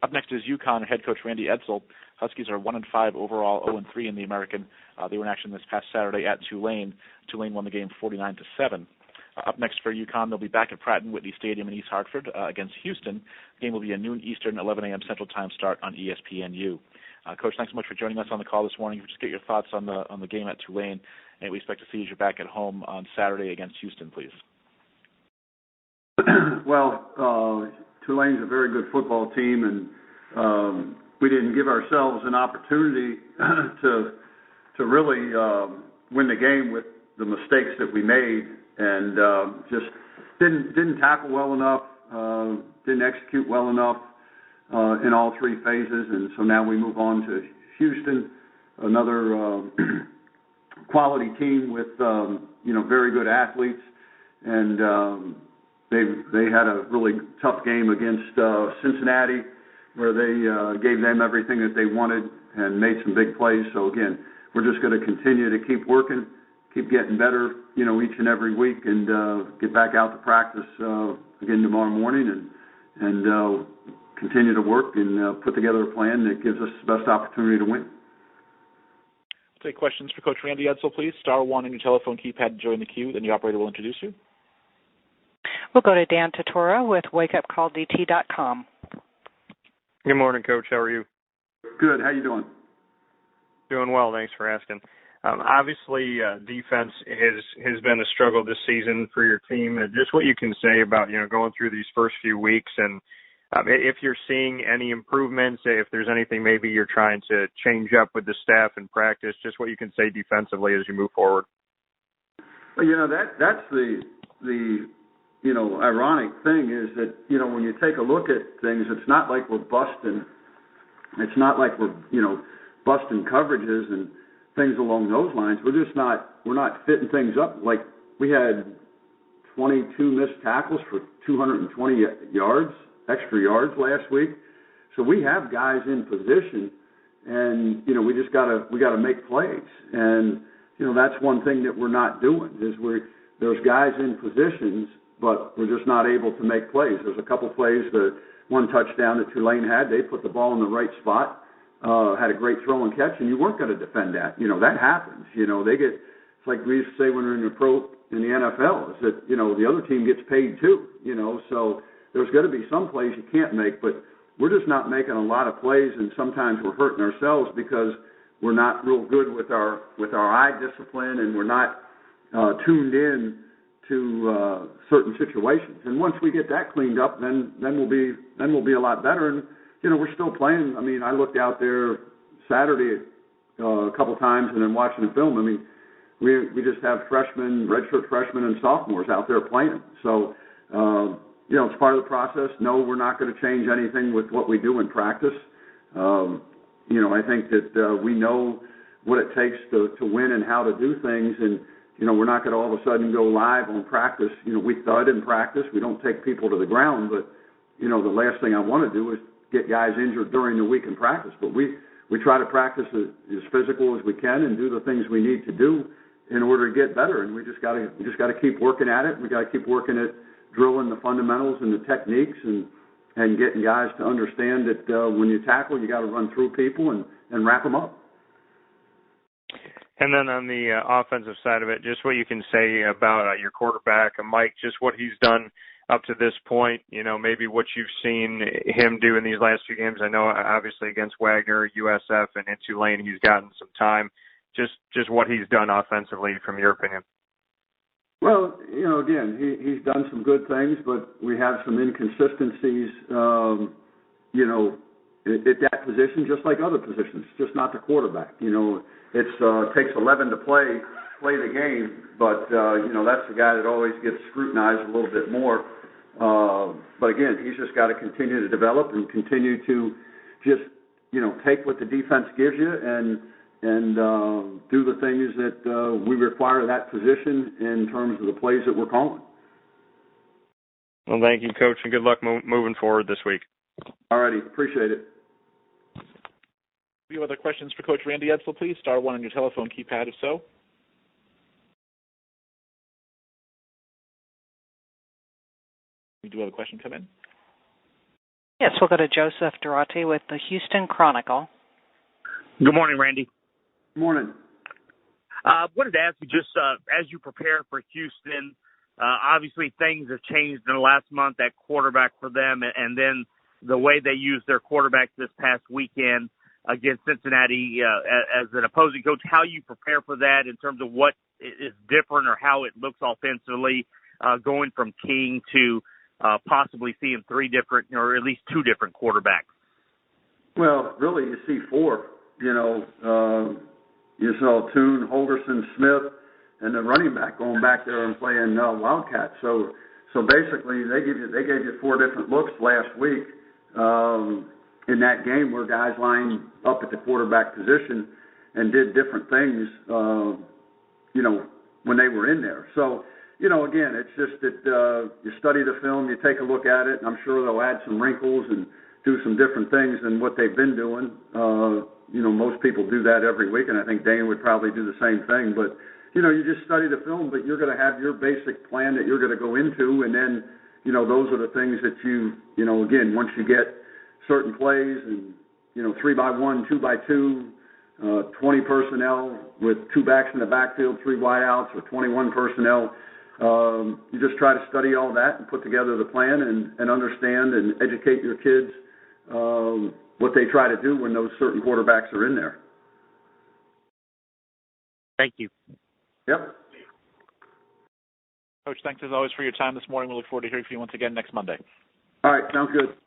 Up next is UConn head coach Randy Edsall. Huskies are 1-5 overall, 0-3 in the American. They were in action this past Saturday at Tulane. Tulane won the game 49-7. Up next for UConn, they'll be back at Pratt & Whitney Stadium in East Hartford against Houston. The game will be a noon Eastern, 11 a.m. Central Time start on ESPNU. Coach, thanks so much for joining us on the call this morning. Just get your thoughts on the game at Tulane, and we expect to see you back at home on Saturday against Houston, please. Well, Tulane's a very good football team, and we didn't give ourselves an opportunity to really win the game with the mistakes that we made, and just didn't tackle well enough, didn't execute well enough in all three phases, and so now we move on to Houston, another quality team with very good athletes, and they had a really tough game against Cincinnati, where they gave them everything that they wanted and made some big plays. So again, we're just going to continue to keep working, keep getting better, each and every week, and get back out to practice again tomorrow morning, and continue to work and put together a plan that gives us the best opportunity to win. We'll take questions for Coach Randy Edsall, please. Star 1 on your telephone keypad to join the queue. Then the operator will introduce you. We'll go to Dan Tortora with wakeupcalldt.com. Good morning, Coach. How are you? Good. How you doing? Doing well. Thanks for asking. Obviously, defense has been a struggle this season for your team. Just what you can say about going through these first few weeks, and if you're seeing any improvements, if there's anything maybe you're trying to change up with the staff in practice, just what you can say defensively as you move forward. Well, that's the ironic thing is that, when you take a look at things, it's not like we're busting. It's not like we're, busting coverages and things along those lines. We're not fitting things up. Like, we had 22 missed tackles for 220 yards, extra yards last week. So we have guys in position, and, we just gotta make plays. And, that's one thing that we're not doing is there's guys in positions, but we're just not able to make plays. There's a couple plays, the one touchdown that Tulane had, they put the ball in the right spot, had a great throw and catch, and you weren't going to defend that. That happens. It's like we used to say when we were in the NFL, is that, the other team gets paid too, so there's got to be some plays you can't make, but we're just not making a lot of plays, and sometimes we're hurting ourselves because we're not real good with our eye discipline, and we're not tuned in to certain situations. And once we get that cleaned up, then we'll be a lot better. And we're still playing. I mean, I looked out there Saturday a couple times and then watching the film. I mean, we just have freshmen, redshirt freshmen, and sophomores out there playing. So it's part of the process. No, we're not going to change anything with what we do in practice. I think that we know what it takes to win and how to do things, and we're not going to all of a sudden go live on practice. We thud in practice. We don't take people to the ground, but the last thing I want to do is get guys injured during the week in practice. But we try to practice as physical as we can and do the things we need to do in order to get better. And we just got to keep working at it. We got to keep working at drilling the fundamentals and the techniques and getting guys to understand that when you tackle, you got to run through people and wrap them up. And then on the offensive side of it, just what you can say about your quarterback, Mike, just what he's done up to this point, maybe what you've seen him do in these last few games. I know obviously against Wagner, USF, and in Tulane he's gotten some time. Just what he's done offensively from your opinion. Well, again, he's done some good things, but we have some inconsistencies, at that position, just like other positions, just not the quarterback. It takes 11 to play the game, but, that's the guy that always gets scrutinized a little bit more. But again, he's just got to continue to develop and continue to just, take what the defense gives you and do the things that we require that position in terms of the plays that we're calling. Well, thank you, Coach, and good luck moving forward this week. All righty. Appreciate it. Do you have other questions for Coach Randy Edsall, please? Star 1 on your telephone keypad, if so. We do have a question come in. Yes, we'll go to Joseph Durati with the Houston Chronicle. Good morning, Randy. Morning. Wanted to ask you just as you prepare for Houston, obviously things have changed in the last month at quarterback for them, and then the way they used their quarterbacks this past weekend against Cincinnati as an opposing coach, how you prepare for that in terms of what is different or how it looks offensively going from King to possibly seeing three different or at least two different quarterbacks. Well, really, you see four. You saw Toon, Holgerson, Smith, and the running back going back there and playing Wildcat. So basically, they gave you four different looks last week in that game where guys lined up at the quarterback position and did different things, when they were in there. So, again, it's just that you study the film, you take a look at it, and I'm sure they'll add some wrinkles and do some different things than what they've been doing. Most people do that every week, and I think Dane would probably do the same thing. But, you just study the film, but you're going to have your basic plan that you're going to go into, and then, those are the things that you again, once you get certain plays and, 3-by-1, 2-by-2, 20 personnel with two backs in the backfield, three wideouts, or 21 personnel, you just try to study all that and put together the plan and understand and educate your kids what they try to do when those certain quarterbacks are in there. Thank you. Yep. Coach, thanks as always for your time this morning. We look forward to hearing from you once again next Monday. All right, sounds good.